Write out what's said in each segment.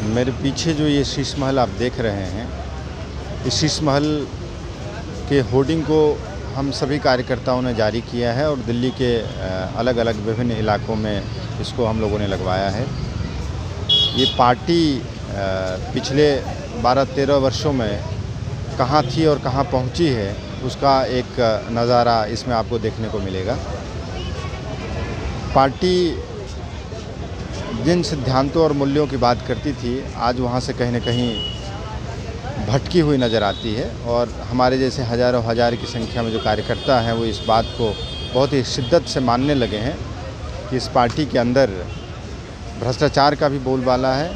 मेरे पीछे जो ये शीश महल आप देख रहे हैं, इस शीश महल के होर्डिंग को हम सभी कार्यकर्ताओं ने जारी किया है और दिल्ली के अलग अलग विभिन्न इलाकों में इसको हम लोगों ने लगवाया है। ये पार्टी पिछले 12-13 वर्षों में कहाँ थी और कहाँ पहुंची है, उसका एक नज़ारा इसमें आपको देखने को मिलेगा। पार्टी जिन सिद्धांतों और मूल्यों की बात करती थी, आज वहाँ से कहीं न कहीं भटकी हुई नज़र आती है और हमारे जैसे हज़ारों हज़ार की संख्या में जो कार्यकर्ता हैं वो इस बात को बहुत ही शिद्दत से मानने लगे हैं कि इस पार्टी के अंदर भ्रष्टाचार का भी बोलबाला है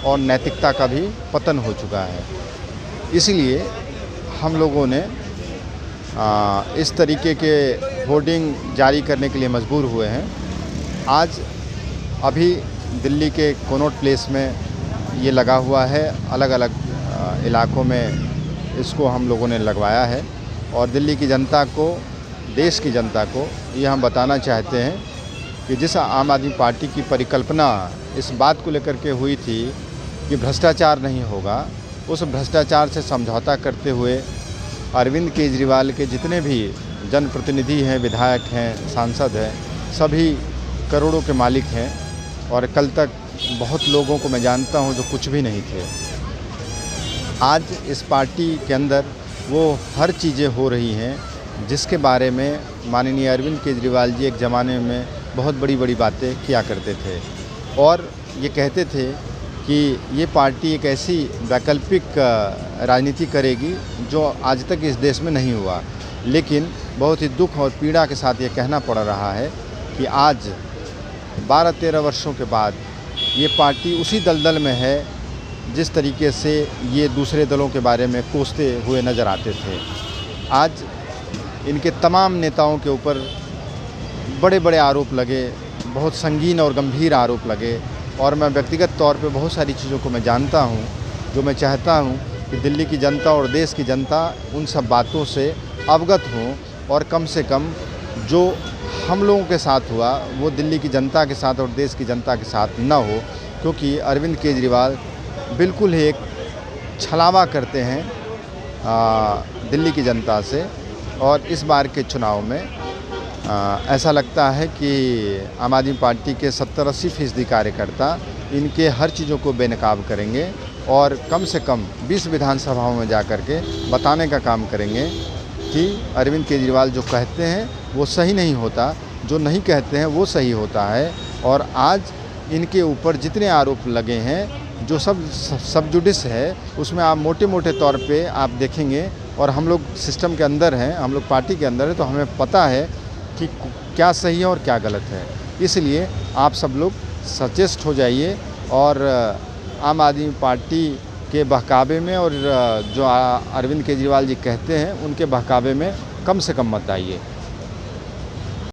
और नैतिकता का भी पतन हो चुका है। इसलिए हम लोगों ने इस तरीके के होर्डिंग जारी करने के लिए मजबूर हुए हैं। आज अभी दिल्ली के कनॉट प्लेस में ये लगा हुआ है, अलग अलग इलाकों में इसको हम लोगों ने लगवाया है और दिल्ली की जनता को, देश की जनता को ये हम बताना चाहते हैं कि जिस आम आदमी पार्टी की परिकल्पना इस बात को लेकर के हुई थी कि भ्रष्टाचार नहीं होगा, उस भ्रष्टाचार से समझौता करते हुए अरविंद केजरीवाल के जितने भी जनप्रतिनिधि हैं, विधायक हैं, सांसद हैं, सभी करोड़ों के मालिक हैं और कल तक बहुत लोगों को मैं जानता हूं जो कुछ भी नहीं थे। आज इस पार्टी के अंदर वो हर चीज़ें हो रही हैं जिसके बारे में माननीय अरविंद केजरीवाल जी एक ज़माने में बहुत बड़ी बड़ी बातें किया करते थे और ये कहते थे कि ये पार्टी एक ऐसी वैकल्पिक राजनीति करेगी जो आज तक इस देश में नहीं हुआ। लेकिन बहुत ही दुख और पीड़ा के साथ ये कहना पड़ रहा है कि आज 12-13 वर्षों के बाद ये पार्टी उसी दलदल में है जिस तरीके से ये दूसरे दलों के बारे में कोसते हुए नज़र आते थे। आज इनके तमाम नेताओं के ऊपर बड़े बड़े आरोप लगे, बहुत संगीन और गंभीर आरोप लगे और मैं व्यक्तिगत तौर पे बहुत सारी चीज़ों को मैं जानता हूँ जो मैं चाहता हूँ कि दिल्ली की जनता और देश की जनता उन सब बातों से अवगत हों और कम से कम जो हम लोगों के साथ हुआ वो दिल्ली की जनता के साथ और देश की जनता के साथ न हो, क्योंकि अरविंद केजरीवाल बिल्कुल ही एक छलावा करते हैं दिल्ली की जनता से। और इस बार के चुनाव में ऐसा लगता है कि आम आदमी पार्टी के 70-80% कार्यकर्ता इनके हर चीज़ों को बेनकाब करेंगे और कम से कम 20 विधानसभाओं में जाकर के बताने का काम करेंगे कि अरविंद केजरीवाल जो कहते हैं वो सही नहीं होता, जो नहीं कहते हैं वो सही होता है। और आज इनके ऊपर जितने आरोप लगे हैं, जो सब जुडिस है, उसमें आप मोटे मोटे तौर पे आप देखेंगे और हम लोग सिस्टम के अंदर हैं, हम लोग पार्टी के अंदर हैं, तो हमें पता है कि क्या सही है और क्या गलत है। इसलिए आप सब लोग सचेत हो जाइए और आम आदमी पार्टी के बहकावे में और जो अरविंद केजरीवाल जी कहते हैं उनके बहकावे में कम से कम मत आइए।